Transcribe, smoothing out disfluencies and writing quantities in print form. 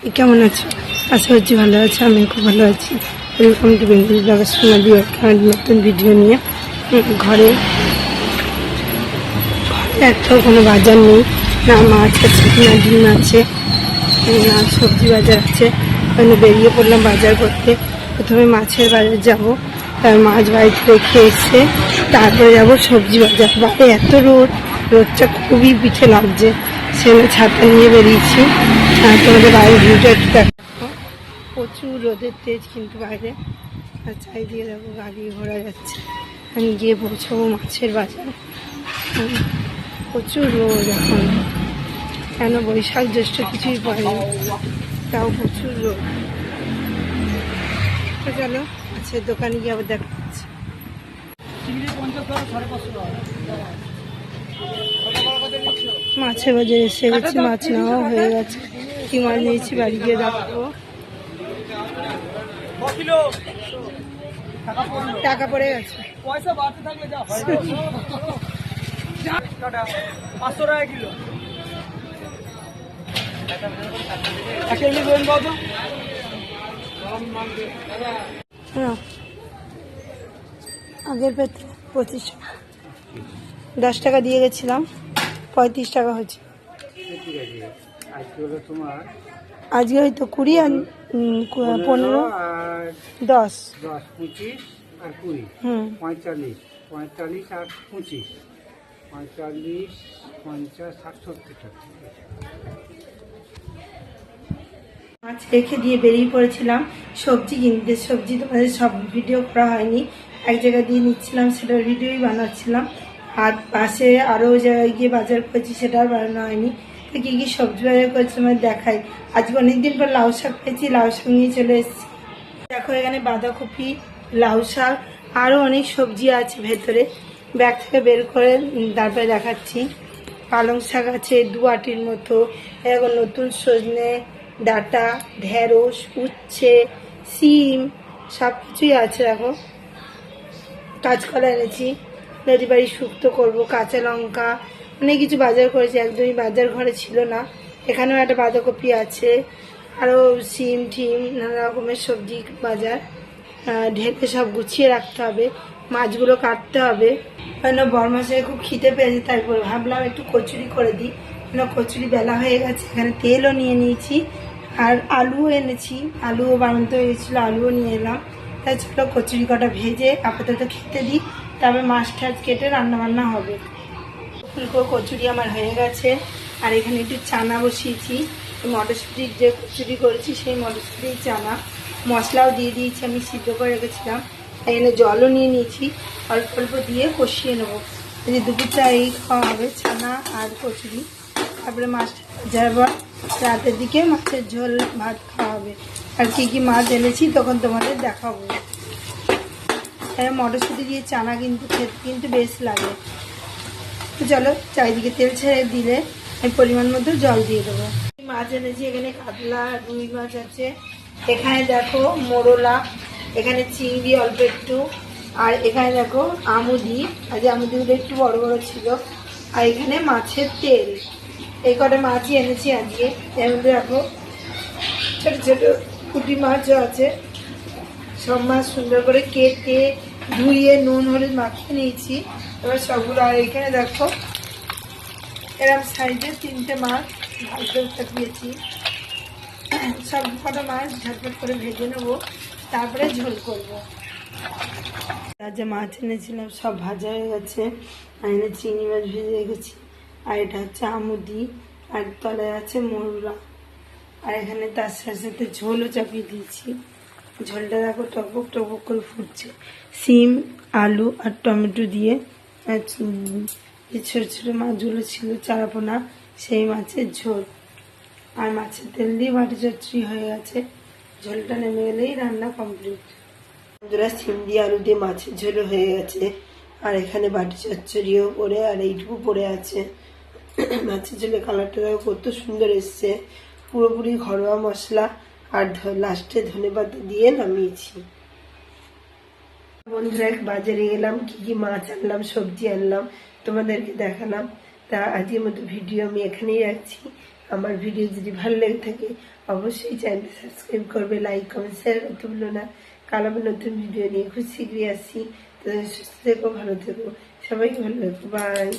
কেমন আছো? আশা করছি ভালো আছো। আমি খুব ভালো আছি। ওয়েলকাম টু বেঙ্গলি ব্লগার সোনালি একটা নতুন ভিডিও নিয়ে। ঘরে একটাও কোনো বাজার নেই, না মাছ আছে না ডিম আছে, না সবজি বাজার আছে। ওখানে বেরিয়ে পড়লাম বাজার করতে। প্রথমে মাছের বাজার যাব, তার মাছ বাড়িতে রেখে এসে তারপরে যাবো সবজি বাজার। বাইরে এত রোদটা খুবই পিঠে লাগছে, সেখানে ছাতা নিয়ে বেরিয়েছি। আর তোমাদের বাইরে ভিউটা একটু দেখো, প্রচুর রোদের তেজ কিন্তু বাইরে। আর চারিদিকে দেখো গাড়ি ঘোড়া যাচ্ছে। আমি গিয়ে পৌঁছবো মাছের বাজার। প্রচুর রোদ এখন, কেন বৈশাখ জ্যৈষ্ঠ কিছুই পড়েনি, তাও প্রচুর রোদ। তো চলো মাছের দোকানে গিয়ে আবার দেখা যাচ্ছে। মাছের বাজারে এসে গেছি, মাছ নেওয়া হয়ে গেছে। কি মাছ নিয়েছি বাড়ি গিয়ে দেখবো। টাকা পড়ে গেছে, পয়সা বাড়তে থাকলে যা হয় 500 টাকা কিলো। আগের পেতে 25 টাকা, 10 টাকা দিয়ে গেছিলাম, 35 টাকা হয়েছে। আজকে হয়তো 20 আর 15 10 25 আর 20 45 45 আর 25 45 50 60 70 টাকা। মাছ রেখে দিয়ে বেরিয়ে পড়েছিলাম সবজি কিনতে। সবজি তোমাদের সব ভিডিও করা হয়নি, এক জায়গায় দিয়ে নিচ্ছিলাম, সেটার ভিডিওই বানাচ্ছিলাম। আর পাশে আরও জায়গায় গিয়ে বাজার করেছি, সেটা আর বানানো হয়নি। তো কী কী সবজি বাজার করেছি তোমার দেখাই। আজকে অনেকদিন পর লাউ শাক পেয়েছি, লাউ শাক নিয়ে চলে এসেছি। দেখো এখানে বাঁধাকপি, লাউ শাক, আরও অনেক সবজি আছে ভেতরে। ব্যাগ থেকে বের করে তারপরে দেখাচ্ছি। পালং শাক আছে 2 আটির মতো, এখন নতুন সজনে ডাঁটা, ঢেঁড়স, উচ্ছে, সিম, সব কিছুই আছে। দেখো কাঁচকলা এনেছি, যদি বাড়ি শুক্তো করবো, কাঁচা লঙ্কা, অনেক কিছু বাজার করেছি, একদমই বাজার ঘরে ছিল না। এখানেও একটা বাঁধাকপি আছে, আরও সিম টিম নানা রকমের সবজি বাজার। ঢেকে সব গুছিয়ে রাখতে হবে, মাছগুলো কাটতে হবে। কেন বরমাসে খুব খিদে পেয়েছে, তারপর ভাবলাম একটু কচুরি করে দিই। কেন কচুরি বেলা হয়ে গেছে। এখানে তেলও নিয়ে নিয়েছি, আর আলুও এনেছি, আলুও বানাতে হয়ে গেছিলো, আলুও নিয়ে এলাম। তাই চলো কচুরি কটা ভেজে আপাতত খেতে দিই, তারপরে মাছ টাছ কেটে রান্নাবান্না হবে। ফুলকো কচুরি আমার হয়ে গেছে। আর এখানে একটু চানা বসিয়েছি, মটরশুঁটির যে কচুরি করেছি সেই মটরশুঁটির চানা। মশলাও দিয়ে দিয়েছি, আমি সিদ্ধ করে রেখেছিলাম। এখানে জলও নিয়ে নিয়েছি, অল্প অল্প দিয়ে কষিয়ে নেবো। এই যে দুপুরটা এই খাওয়া হবে, চানা আর কচুরি। তারপরে মাছটা যাবার রাতের দিকে মাছের ঝোল ভাত খাওয়া হবে। আর কী কী মাছ এনেছি তখন তোমাদের দেখাবো। মটরশুঁটি দিয়ে চানা কিন্তু খেতে কিন্তু বেশ লাগে। চলো চারিদিকে তেল ছেড়ে দিলে আমি পরিমাণ মতো জল দিয়ে দেবো। মাছ এনেছি, এখানে কাতলা, রুই মাছ আছে। এখানে দেখো মোরলা, এখানে চিংড়ি অল্প একটু, আর এখানে দেখো আমুদি। আজ আমুদিগুলো একটু বড় বড় ছিল। আর এখানে মাছের তেল। এই কটা মাছই এনেছি আজকে। এর মধ্যে দেখো ছোটো ছোটো পুঁটি মাছও আছে। সব মাছ সুন্দর করে কেটে ধুয়ে নুন হলুদ মাখিয়ে নিয়েছি। এবার সবগুলো, আর এখানে দেখো এরকম সাইজের 3টে মাছ ভাজতে দিয়েছি। সব কটা মাছ ঝটপট করে ভেজে নেবো, তারপরে ঝোল করবো। আর যে মাছ এনেছিলাম সব ভাজা হয়ে গেছে। আর এনে চিংড়ি মাছ ভেজে রেখেছি। আর এটা হচ্ছে আমুদি, আর তলায় আছে মোরলা। আর এখানে তার সাথে সাথে ঝোলও চাপিয়ে দিয়েছি। ঝোলটা দেখো টপক টপক করে ফুটছে। সিম, আলু আর টমেটো দিয়ে যে ছোটো ছোটো মাছগুলো ছিল চারাপোনা, সেই মাছের ঝোল। আর মাছের তেল দিয়ে বাটি চচ্চড়ি হয়ে গেছে। ঝোলটা নেমে গেলেই রান্না কমপ্লিট। বন্ধুরা, সিম দিয়ে আলু দিয়ে মাছের ঝোলও হয়ে গেছে। আর এখানে বাটি চচ্চড়িও পড়ে, আর এইটুকু পড়ে আছে। মাছের ঝোলে কালারটা দেখো কত সুন্দর এসছে, পুরোপুরি ঘরোয়া মশলা। আর লাস্টে ধনেপাতা দিয়ে নামিয়েছি। বন্ধুরা, বাজারে গেলাম, কি কি মাছ আনলাম, সবজি আনলাম, তোমাদেরকে দেখালাম। তা আজকের মতো ভিডিও আমি এখানেই রাখছি। আমার ভিডিও যদি ভালো লেগে থাকে অবশ্যই চ্যানেলটা সাবস্ক্রাইব করবে, লাইক কমেন্ট শেয়ার করতে ভুলো না। কাল আমি নতুন ভিডিও নিয়ে খুব শীঘ্রই আসছি। তো সুস্থ থেকো, ভালো থেকো, সবাই ভালো থেকো, বাই।